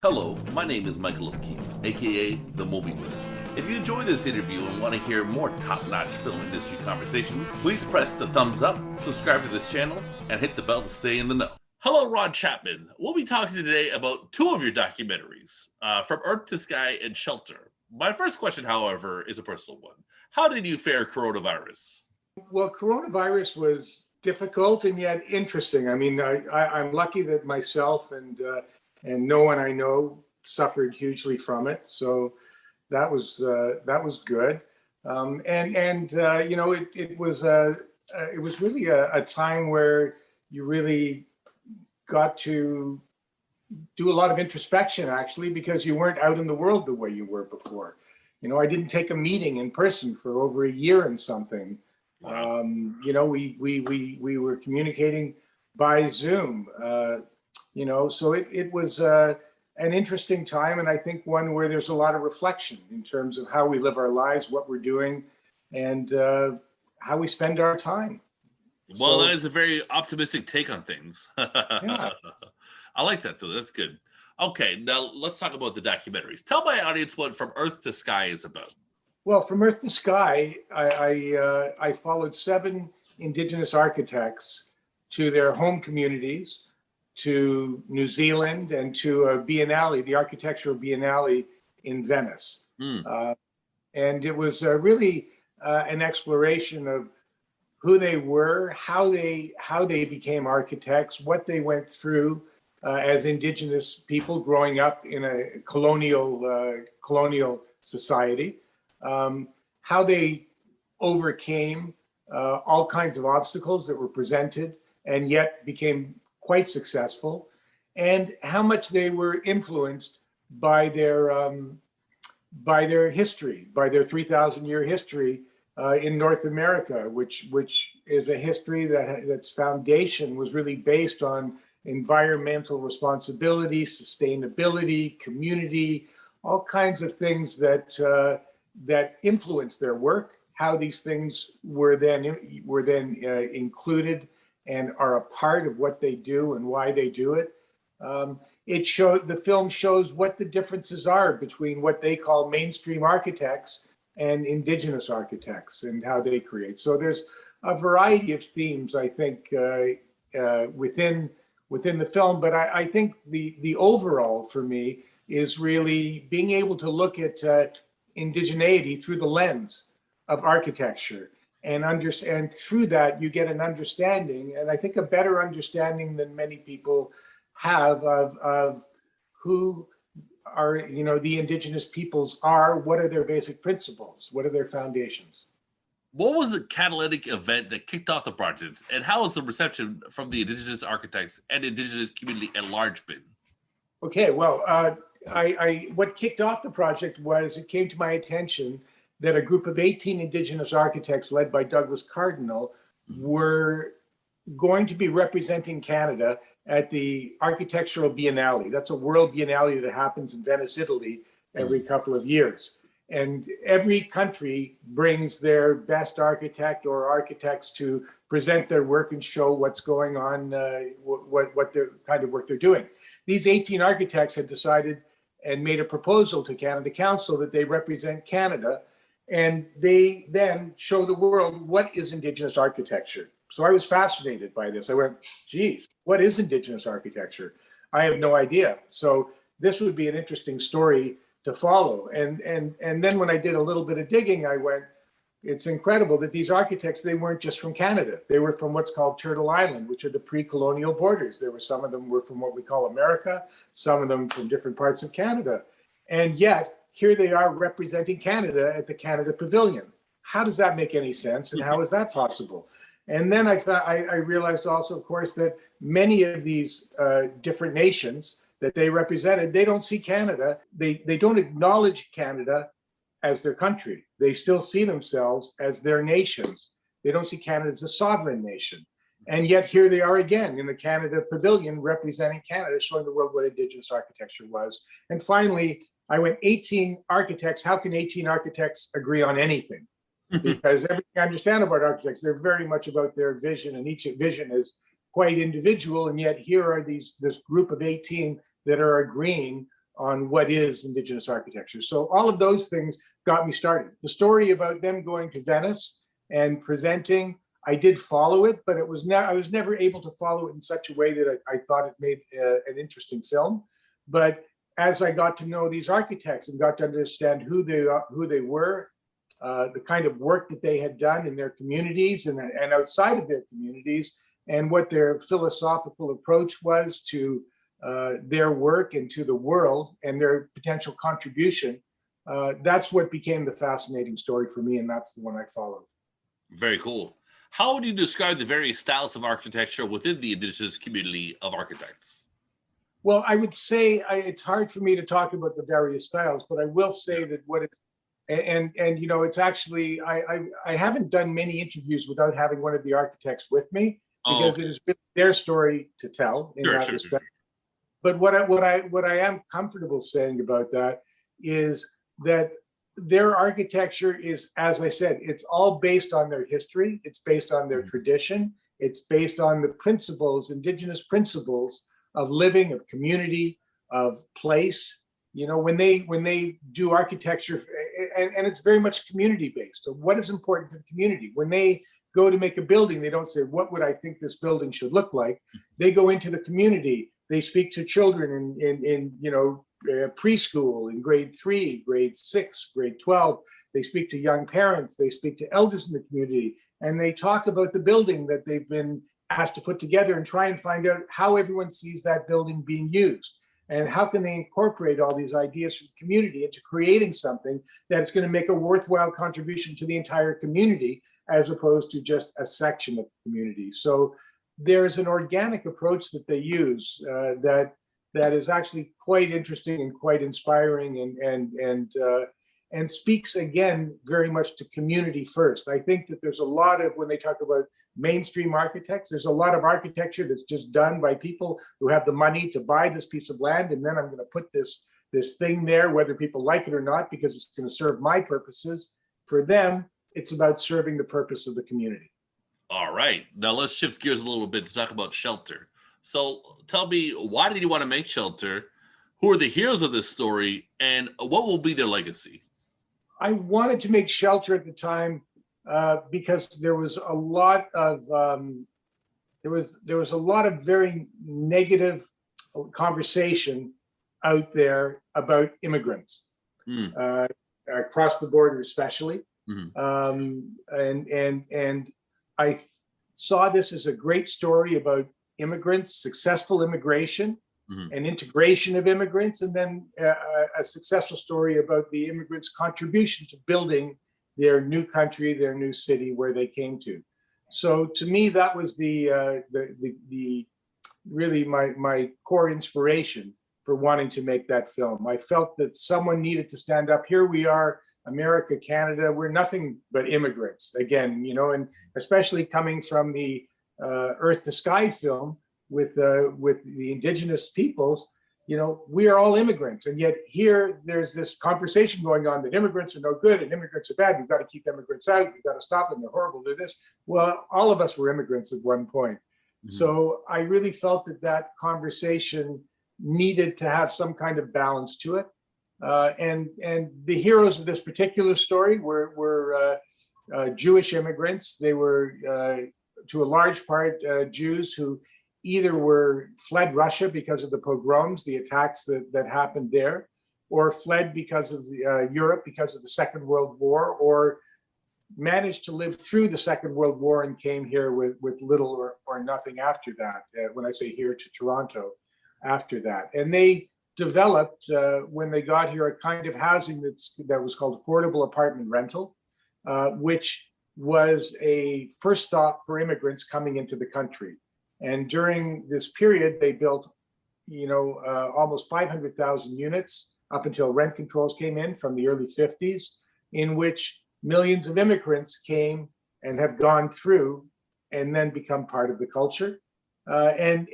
Hello, my name is Michael O'Keefe, aka The Movie Wizard. If you enjoy this interview and want to hear more top-notch film industry conversations, please press the thumbs up, subscribe to this channel, and hit the bell to stay in the know. Hello, Ron Chapman. We'll be talking today about two of your documentaries, From Earth to Sky and Shelter. My first question, however, is a personal one. How did you fare coronavirus? Well, coronavirus was difficult and yet interesting. I mean, I'm lucky that myself and no one I know suffered hugely from it. So that was good. You know, it was really a time where you really got to do a lot of introspection, actually, because you weren't out in the world the way you were before. You know, I didn't take a meeting in person for over a year and something. Wow. You know, we were communicating by Zoom. You know, so it was an interesting time, and I think one where there's a lot of reflection in terms of how we live our lives, what we're doing, and how we spend our time. Well, So, that is a very optimistic take on things. yeah. I like that, though. That's good. Okay, now let's talk about the documentaries. Tell my audience what From Earth to Sky is about. Well, from Earth to Sky, I followed 7 Indigenous architects to their home communities, to New Zealand, and to a biennale, the Architectural Biennale in Venice. Mm. And it was really an exploration of who they were, how they became architects, what they went through as Indigenous people growing up in a colonial society, how they overcame all kinds of obstacles that were presented and yet became quite successful, and how much they were influenced by their history, by their 3,000-year history in North America, which is a history that's foundation was really based on environmental responsibility, sustainability, community, all kinds of things that influenced their work. How these things were then included and are a part of what they do and why they do it. The film shows what the differences are between what they call mainstream architects and Indigenous architects and how they create. So there's a variety of themes, I think, within the film. But I think the overall for me is really being able to look at indigeneity through the lens of architecture. And through that, you get an understanding, and I think a better understanding than many people have of who are, you know, the Indigenous peoples are, what are their basic principles, what are their foundations. What was the catalytic event that kicked off the project, and how has the reception from the Indigenous architects and Indigenous community at large been? Okay, well, what kicked off the project was it came to my attention that a group of 18 Indigenous architects led by Douglas Cardinal were going to be representing Canada at the Architectural Biennale. That's a world biennale that happens in Venice, Italy, every couple of years. And every country brings their best architect or architects to present their work and show what's going on, what their kind of work they're doing. These 18 architects had decided and made a proposal to Canada Council that they represent Canada, and they then show the world what is Indigenous architecture. So I was fascinated by this. I went, geez, what is Indigenous architecture? I have no idea. So this would be an interesting story to follow. And then when I did a little bit of digging, I went, it's incredible that these architects, they weren't just from Canada. They were from what's called Turtle Island, which are the pre-colonial borders. Some of them were from what we call America, some of them from different parts of Canada. And yet, here they are representing Canada at the Canada Pavilion. How does that make any sense? And how is that possible? And then I realized also, of course, that many of these different nations that they represented, they don't see Canada. They don't acknowledge Canada as their country. They still see themselves as their nations. They don't see Canada as a sovereign nation. And yet here they are again in the Canada Pavilion representing Canada, showing the world what Indigenous architecture was. And finally, I went 18 architects. How can 18 architects agree on anything? Because everything I understand about architects, they're very much about their vision, and each vision is quite individual. And yet here are this group of 18 that are agreeing on what is Indigenous architecture. So all of those things got me started. The story about them going to Venice and presenting, I did follow it, but I was never able to follow it in such a way that I thought it made an interesting film. But as I got to know these architects and got to understand who they were, the kind of work that they had done in their communities and outside of their communities, and what their philosophical approach was to their work and to the world and their potential contribution, that's what became the fascinating story for me, and that's the one I followed. Very cool. How would you describe the various styles of architecture within the Indigenous community of architects? Well, I would say it's hard for me to talk about the various styles, but I will say that it's actually, I haven't done many interviews without having one of the architects with me, because it is their story to tell in that respect. But what I am comfortable saying about that is that their architecture is, as I said, it's all based on their history. It's based on their tradition. It's based on the principles, Indigenous principles of living, of community, of place. You know, when they do architecture, and it's very much community based. So what is important for the community? When they go to make a building, they don't say, what would I think this building should look like? They go into the community. They speak to children in preschool, in grade 3, grade 6, grade 12. They speak to young parents. They speak to elders in the community, and they talk about the building that they've been asked to put together and try and find out how everyone sees that building being used. And how can they incorporate all these ideas from the community into creating something that's going to make a worthwhile contribution to the entire community, as opposed to just a section of the community. So there's an organic approach that they use that is actually quite interesting and quite inspiring, and speaks again very much to community first. I think that there's a lot of, when they talk about mainstream architects, there's a lot of architecture that's just done by people who have the money to buy this piece of land, and then I'm going to put this thing there, whether people like it or not, because it's going to serve my purposes. For them, it's about serving the purpose of the community. All right, now let's shift gears a little bit to talk about Shelter. So tell me, why did you want to make Shelter? Who are the heroes of this story, and what will be their legacy? I wanted to make Shelter at the time because there was a lot of very negative conversation out there about immigrants, across the border especially. And I saw this as a great story about immigrants, successful immigration, and integration of immigrants, and then a successful story about the immigrants' contribution to building their new country, their new city where they came to. So to me, that was the really my core inspiration for wanting to make that film. I felt that someone needed to stand up. Here we are, America, Canada, we're nothing but immigrants again, and especially coming from the Earth to Sky film with the Indigenous peoples, we are all immigrants. And yet here there's this conversation going on that immigrants are no good and immigrants are bad. We've got to keep immigrants out. We've got to stop them. They're horrible. They're this. Well, all of us were immigrants at one point. So I really felt that conversation needed to have some kind of balance to it. And the heroes of this particular story were Jewish immigrants. They were, to a large part, Jews who either fled Russia because of the pogroms, the attacks that happened there, or fled because of Europe because of the Second World War, or managed to live through the Second World War and came here with little or nothing after that. When I say here, to Toronto after that. And they developed, when they got here, a kind of housing that was called affordable apartment rental, which was a first stop for immigrants coming into the country. And during this period, they built, almost 500,000 units up until rent controls came in from the early 50s, in which millions of immigrants came and have gone through and then become part of the culture. And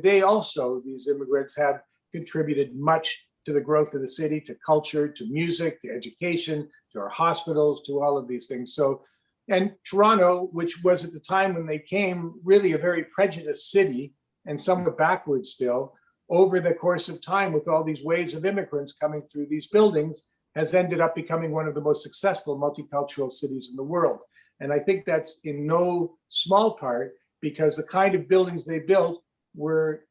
they also, these immigrants, have contributed much to the growth of the city, to culture, to music, to education, to our hospitals, to all of these things. So, and Toronto, which was at the time when they came really a very prejudiced city and somewhat backward still, over the course of time, with all these waves of immigrants coming through these buildings, has ended up becoming one of the most successful multicultural cities in the world. And I think that's in no small part because the kind of buildings they built were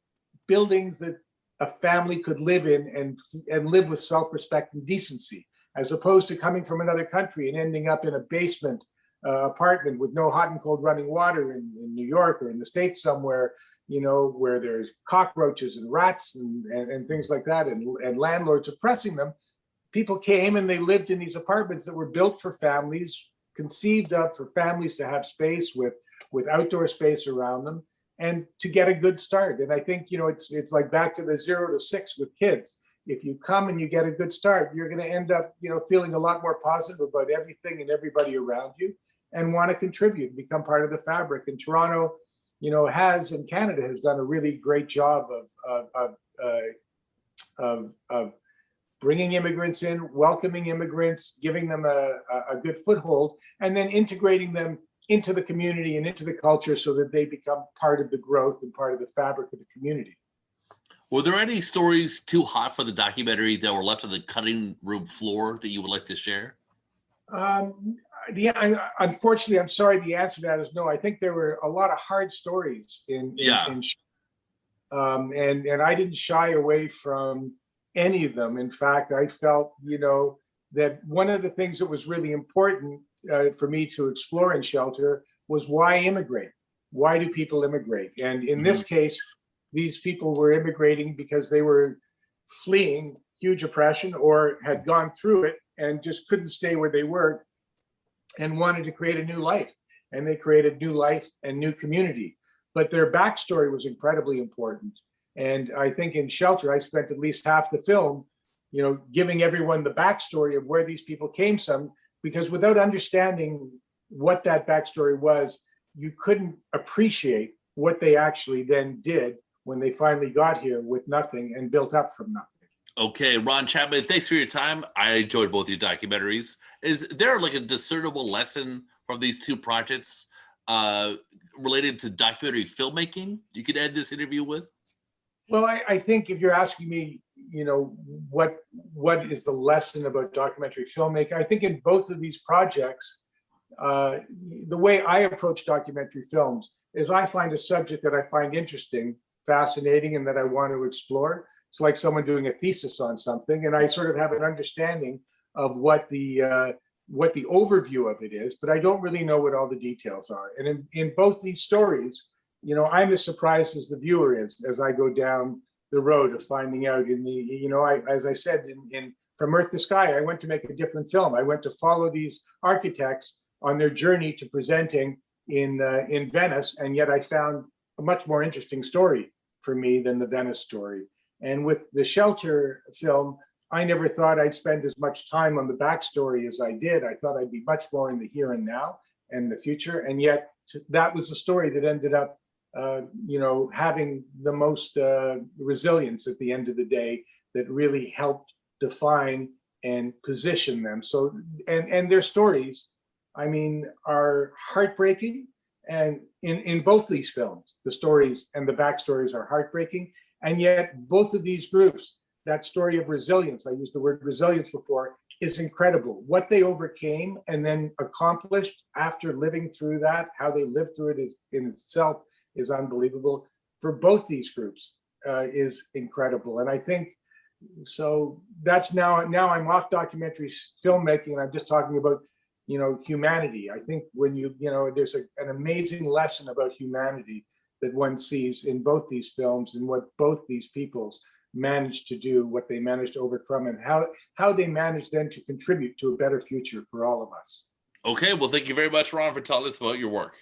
buildings that a family could live in and live with self-respect and decency, as opposed to coming from another country and ending up in a basement apartment with no hot and cold running water in New York or in the States somewhere, you know, where there's cockroaches and rats and things like that, and landlords oppressing them. People came and they lived in these apartments that were built for families, conceived of for families to have space with outdoor space around them and to get a good start. And I think, you know, it's like back to the 0 to 6 with kids. If you come and you get a good start, you're going to end up, you know, feeling a lot more positive about everything and everybody around you and want to contribute, become part of the fabric. And Toronto, you know, and Canada has done a really great job of bringing immigrants in, welcoming immigrants, giving them a good foothold, and then integrating them into the community and into the culture so that they become part of the growth and part of the fabric of the community. Were there any stories too hot for the documentary that were left on the cutting room floor that you would like to share? Unfortunately, I'm sorry, the answer to that is no. I think there were a lot of hard stories and I didn't shy away from any of them. In fact, I felt, you know, that one of the things that was really important for me to explore in Shelter was why immigrate? Why do people immigrate? And in this case, these people were immigrating because they were fleeing huge oppression or had gone through it and just couldn't stay where they were and wanted to create a new life. And they created new life and new community. But their backstory was incredibly important. And I think in Shelter, I spent at least half the film, you know, giving everyone the backstory of where these people came from, because without understanding what that backstory was, you couldn't appreciate what they actually then did when they finally got here with nothing and built up from nothing. Okay, Ron Chapman, thanks for your time. I enjoyed both your documentaries. Is there like a discernible lesson from these two projects related to documentary filmmaking you could end this interview with? Well, I think if you're asking me, you know, what is the lesson about documentary filmmaking, I think in both of these projects, the way I approach documentary films is I find a subject that I find interesting, fascinating, and that I want to explore. It's like someone doing a thesis on something, and I sort of have an understanding of what the overview of it is, but I don't really know what all the details are. And in both these stories, you know, I'm as surprised as the viewer is as I go down the road of finding out. As I said, in From Earth to Sky, I went to make a different film. I went to follow these architects on their journey to presenting in Venice, and yet I found a much more interesting story for me than the Venice story. And with the Shelter film, I never thought I'd spend as much time on the backstory as I did. I thought I'd be much more in the here and now and the future. And yet that was the story that ended up, having the most resilience at the end of the day, that really helped define and position them. So, and their stories, I mean, are heartbreaking. And in both these films, the stories and the backstories are heartbreaking. And yet both of these groups, that story of resilience, I used the word resilience before, is incredible. What they overcame and then accomplished after living through that, how they lived through it is in itself is unbelievable. For both these groups is incredible. And I think, so that's now I'm off documentary filmmaking and I'm just talking about, you know, humanity. I think when there's an amazing lesson about humanity that one sees in both these films and what both these peoples managed to do, what they managed to overcome, and how they managed then to contribute to a better future for all of us. Okay, well, thank you very much, Ron, for telling us about your work.